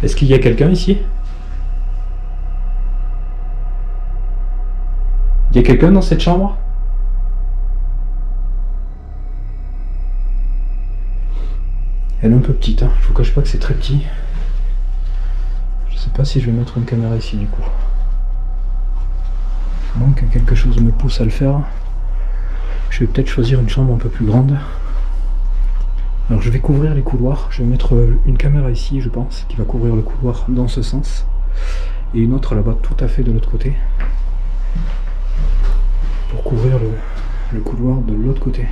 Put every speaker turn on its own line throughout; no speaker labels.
Est-ce qu'il y a quelqu'un ici? Il y a quelqu'un dans cette chambre? Elle est un peu petite, hein. Je vous cache pas que c'est très petit. Je sais pas si je vais mettre une caméra ici du coup. Donc quelque chose me pousse à le faire. Je vais peut-être choisir une chambre un peu plus grande. Alors je vais couvrir les couloirs. Je vais mettre une caméra ici, je pense, qui va couvrir le couloir dans ce sens. Et une autre là-bas tout à fait de l'autre côté. Pour couvrir le couloir de l'autre côté.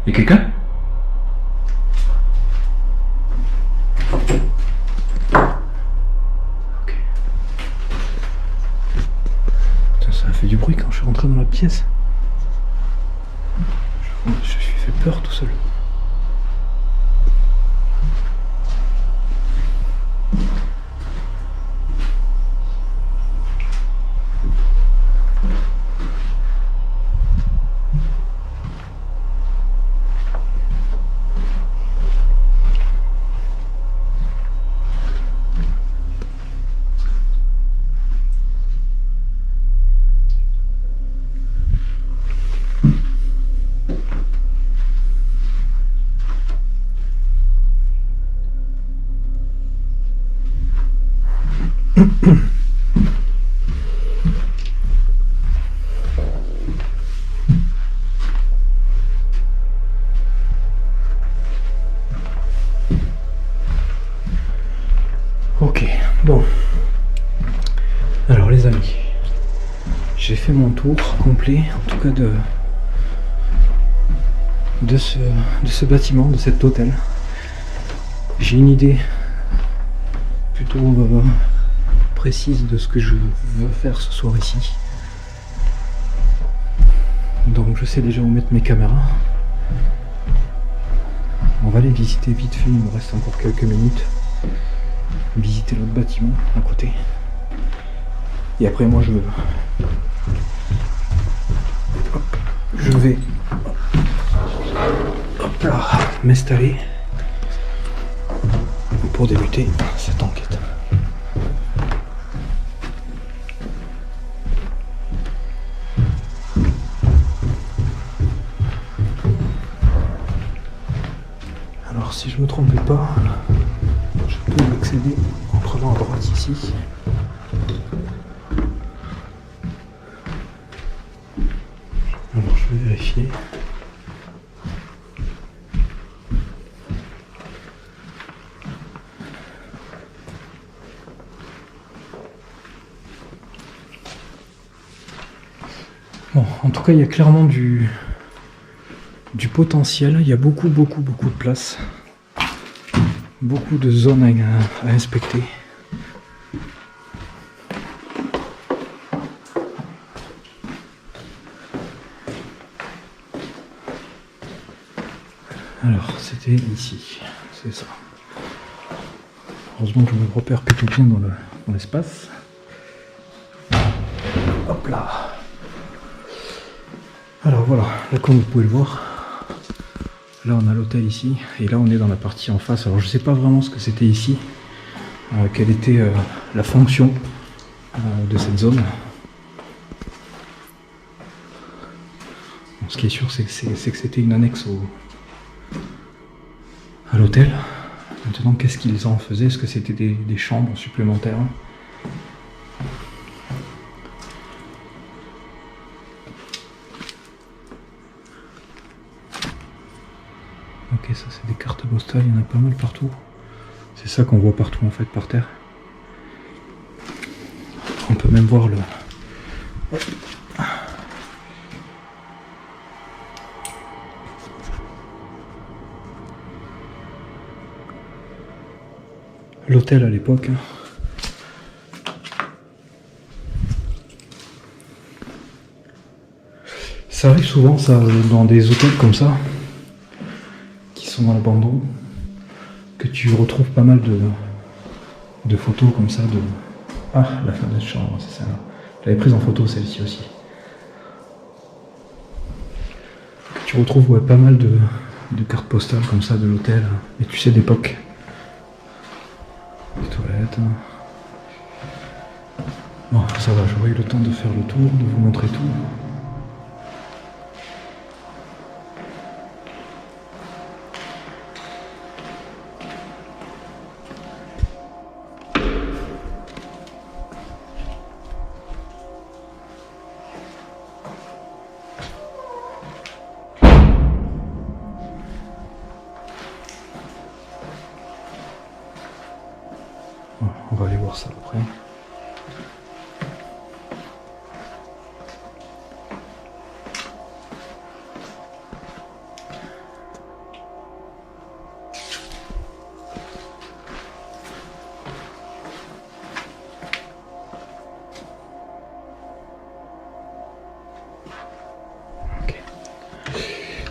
Y'a quelqu'un? Ok. Putain, ça a fait du bruit quand je suis rentré dans la pièce. Je me suis fait peur tout seul. Ok, bon. Alors les amis, j'ai fait mon tour complet, en tout cas de ce bâtiment, de cet hôtel. J'ai une idée plutôt précise de ce que je veux faire ce soir ici. Donc je sais déjà où mettre mes caméras. On va aller visiter vite fait, il me reste encore quelques minutes. Visiter l'autre bâtiment à côté. Et après moi je vais hop là m'installer pour débuter cette enquête. Alors si je me trompe pas, je peux y accéder en prenant à droite ici. Alors je vais vérifier. Bon, en tout cas il y a clairement du potentiel, il y a beaucoup de place. Beaucoup de zones à inspecter. Alors, c'était ici, c'est ça. Heureusement que je me repère plutôt bien dans l'espace. Hop là. Alors voilà, là comme vous pouvez le voir, là on a l'hôtel ici, et là on est dans la partie en face. Alors je sais pas vraiment ce que c'était ici, quelle était la fonction de cette zone. Bon, ce qui est sûr c'est que c'était une annexe à l'hôtel. Maintenant qu'est-ce qu'ils en faisaient? Est-ce que c'était des chambres supplémentaires? Ok, ça c'est des cartes postales, il y en a pas mal partout. C'est ça qu'on voit partout en fait par terre. On peut même voir l'hôtel à l'époque. Ça arrive souvent ça dans des hôtels comme ça, dans l'abandon, que tu retrouves pas mal de photos comme ça de... Ah, la fenêtre de chambre, c'est ça. Je l'avais prise en photo celle-ci aussi. Que tu retrouves pas mal de cartes postales comme ça de l'hôtel. Mais tu sais, d'époque. Les toilettes. Bon, ça va, j'aurai eu le temps de faire le tour, de vous montrer tout. Bon, on va aller voir ça après.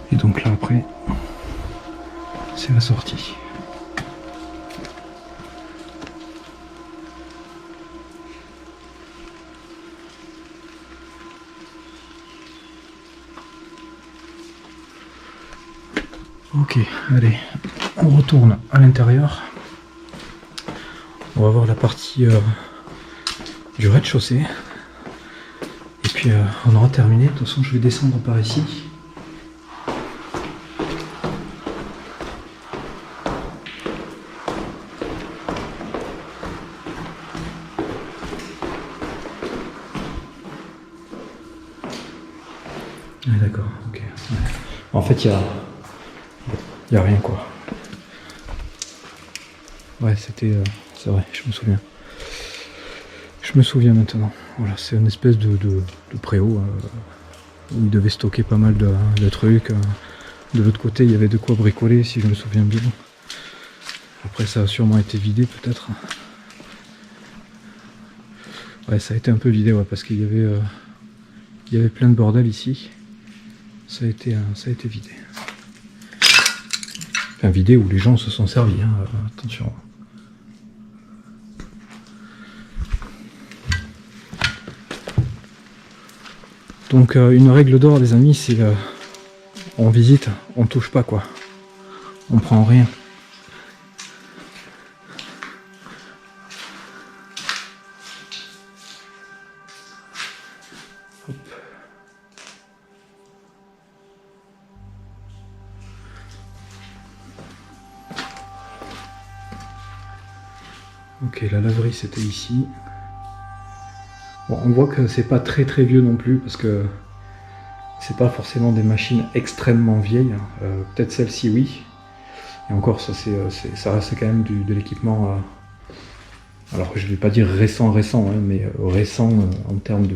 Et donc là après, c'est la sortie. Ok, allez, on retourne à l'intérieur. On va voir la partie du rez-de-chaussée. Et puis on aura terminé. De toute façon, je vais descendre par ici. Ah, d'accord, ok. Ouais. En fait, il y a rien quoi. Ouais, c'était... c'est vrai, je me souviens. Je me souviens maintenant. Voilà, c'est une espèce de préau où il devait stocker pas mal de trucs. De l'autre côté, il y avait de quoi bricoler, si je me souviens bien. Après, ça a sûrement été vidé, peut-être. Ouais, ça a été un peu vidé, ouais, parce qu'il y avait plein de bordel ici. Ça a été vidé. Enfin, vidé où les gens se sont servis, hein, attention. Donc une règle d'or les amis, c'est on visite, on touche pas quoi. On prend rien. Hop. Ok, la laverie c'était ici. Bon, on voit que c'est pas très vieux non plus parce que c'est pas forcément des machines extrêmement vieilles. Peut-être celle-ci oui. Et encore ça reste quand même de l'équipement. Alors je vais pas dire récent, hein, mais récent en termes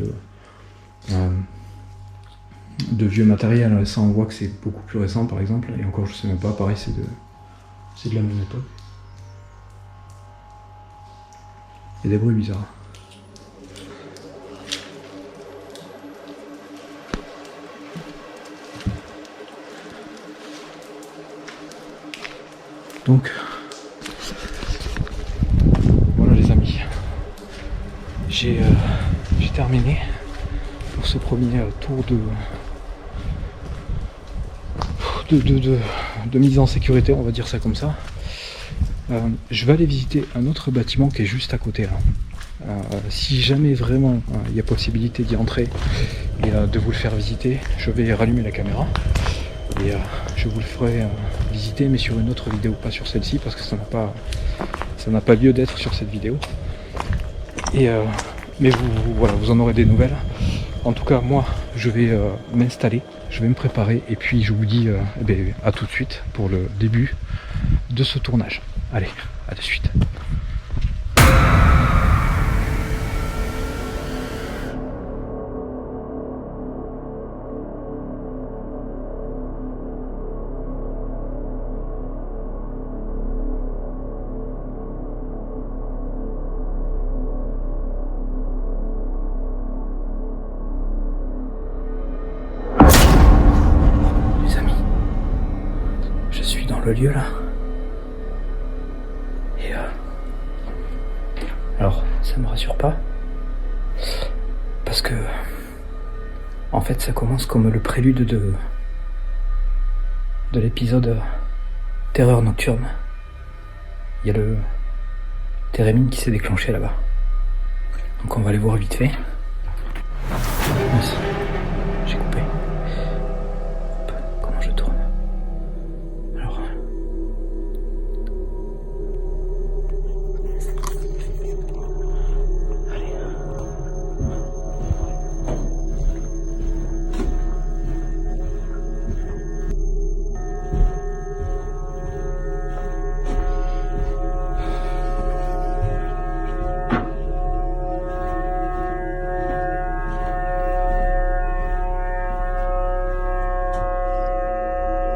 de vieux matériel. Ça on voit que c'est beaucoup plus récent par exemple. Et encore je sais même pas, pareil c'est de la même époque. Il y a des bruits bizarres. Donc, voilà les amis, j'ai terminé pour ce premier tour de mise en sécurité, on va dire ça comme ça. Je vais aller visiter un autre bâtiment qui est juste à côté là. Si jamais vraiment il y a possibilité d'y entrer et de vous le faire visiter, je vais rallumer la caméra. Et je vous le ferai visiter, mais sur une autre vidéo, pas sur celle-ci, parce que ça n'a pas lieu d'être sur cette vidéo. Et mais voilà, vous en aurez des nouvelles. En tout cas, moi, je vais m'installer, je vais me préparer, et puis je vous dis à tout de suite pour le début de ce tournage. Allez, à de suite. Le lieu là et alors ça me rassure pas parce que en fait ça commence comme le prélude de l'épisode Terreur nocturne. Il y a le térémine qui s'est déclenché là-bas. Donc on va aller voir vite fait. Mince, j'ai coupé. Hop, comment je tourne? Alors. Allez.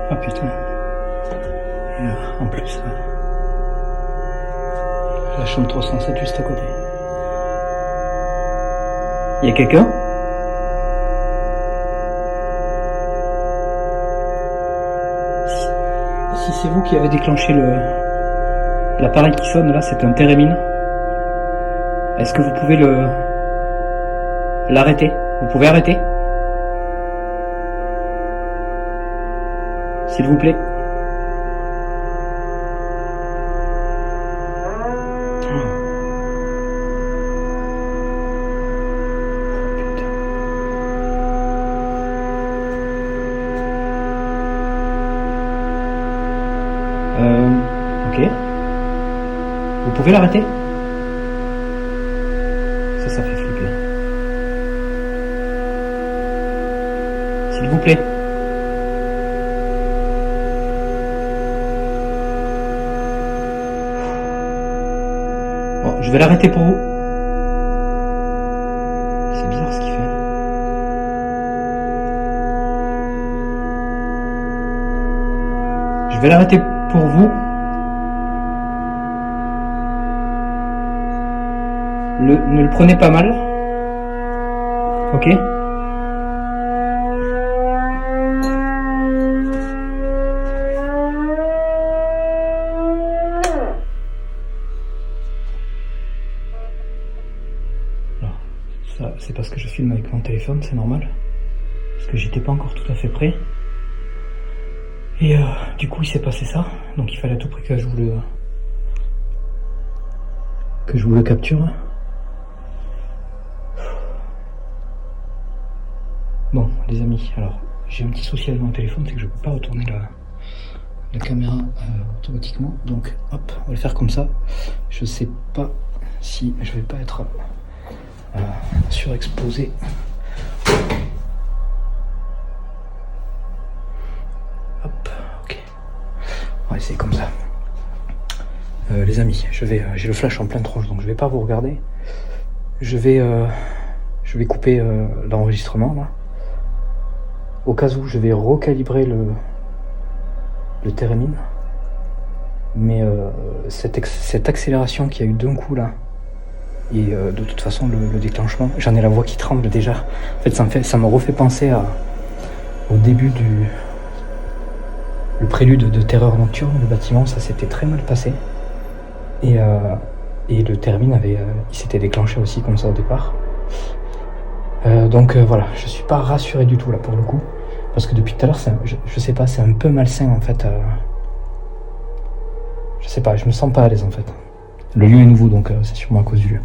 Ah putain. Et en plus, la chambre 307 juste à côté. Y'a quelqu'un? Si c'est vous qui avez déclenché l'appareil qui sonne là, c'est un térémine. Est-ce que vous pouvez l'arrêter? Vous pouvez arrêter? S'il vous plaît. Ok. Vous pouvez l'arrêter? Ça fait flipper. S'il vous plaît. Bon, je vais l'arrêter pour vous. C'est bizarre ce qu'il fait. Je vais l'arrêter pour vous. Ne le prenez pas mal. Ok? Alors, ça, c'est parce que je filme avec mon téléphone, c'est normal. Parce que j'étais pas encore tout à fait prêt. Et du coup, il s'est passé ça. Donc il fallait à tout prix que je vous le capture. Bon, les amis, alors j'ai un petit souci avec mon téléphone, c'est que je peux pas retourner la caméra automatiquement. Donc hop, on va le faire comme ça. Je sais pas si je vais pas être surexposé. Hop, ok. On va essayer comme ça. Les amis, j'ai le flash en pleine tronche, donc je vais pas vous regarder. Je vais couper l'enregistrement là. Au cas où, je vais recalibrer le térémine. Mais cette accélération qu'il y a eu d'un coup là, et de toute façon le déclenchement, j'en ai la voix qui tremble déjà. En fait, ça me refait penser au début le prélude de Terreur nocturne. Le bâtiment, ça s'était très mal passé. Et le térémine il s'était déclenché aussi comme ça au départ. Donc voilà, je suis pas rassuré du tout là pour le coup, parce que depuis tout à l'heure, je sais pas, c'est un peu malsain en fait. Je sais pas, je me sens pas à l'aise en fait. Le lieu est nouveau, donc c'est sûrement à cause du lieu.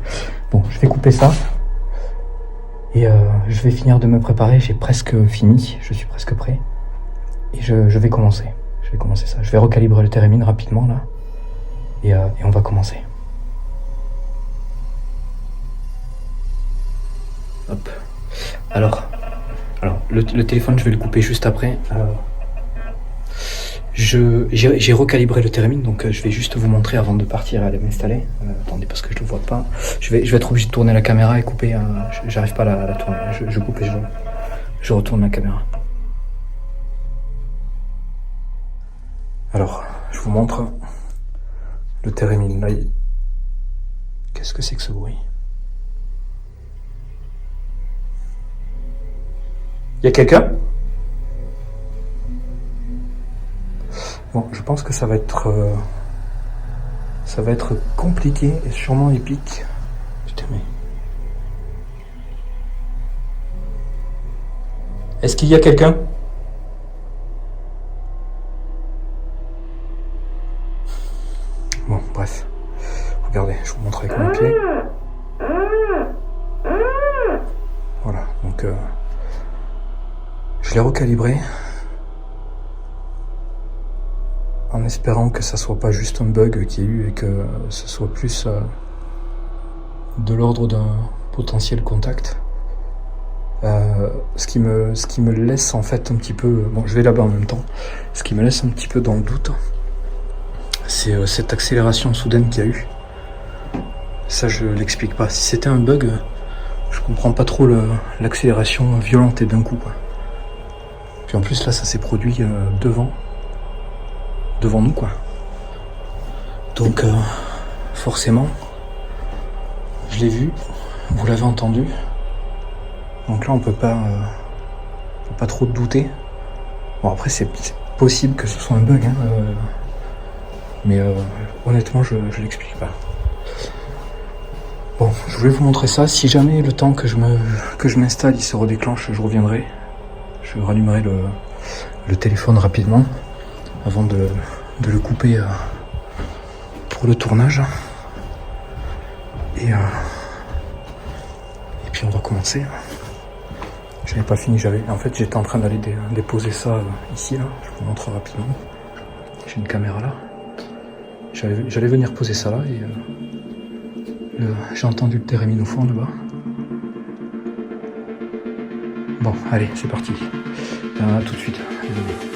Bon, je vais couper ça et je vais finir de me préparer. J'ai presque fini, je suis presque prêt et je vais commencer. Je vais commencer ça. Je vais recalibrer le térémine rapidement là et on va commencer. Hop. Alors, le téléphone, je vais le couper juste après. J'ai recalibré le térémine, donc je vais juste vous montrer avant de partir et aller m'installer. Attendez, parce que je le vois pas. Je vais être obligé de tourner la caméra et couper. J'arrive pas à la tourner. Je coupe et je retourne la caméra. Alors, je vous montre le térémine. Là, qu'est-ce que c'est que ce bruit? Y a quelqu'un? Bon, je pense que ça va être compliqué et sûrement épique. Putain, mais... Est-ce qu'il y a quelqu'un? Regardez, je vous montre avec mon pied. Voilà, donc je l'ai recalibré en espérant que ça soit pas juste un bug qu'il y a eu et que ce soit plus de l'ordre d'un potentiel contact. Ce qui me laisse en fait un petit peu... Bon, je vais là-bas en même temps. Ce qui me laisse un petit peu dans le doute, c'est cette accélération soudaine qu'il y a eu. Ça, je l'explique pas. Si c'était un bug, je comprends pas trop l'accélération violente et d'un coup, quoi. Puis en plus, là, ça s'est produit devant nous, quoi. Donc, forcément, je l'ai vu, vous l'avez entendu. Donc là, on peut pas trop douter. Bon, après, c'est possible que ce soit un bug, hein, mais honnêtement, je l'explique pas. Bon, je voulais vous montrer ça. Si jamais le temps que je m'installe, il se redéclenche, je reviendrai. Je rallumerai le téléphone rapidement avant de le couper pour le tournage. Et puis on va commencer. J'avais pas fini, en fait j'étais en train d'aller déposer ça ici, là. Je vous montre rapidement. J'ai une caméra là. J'allais venir poser ça là et j'ai entendu le térémine au fond là-bas. Bon, allez, c'est parti. À tout de suite. Désolé.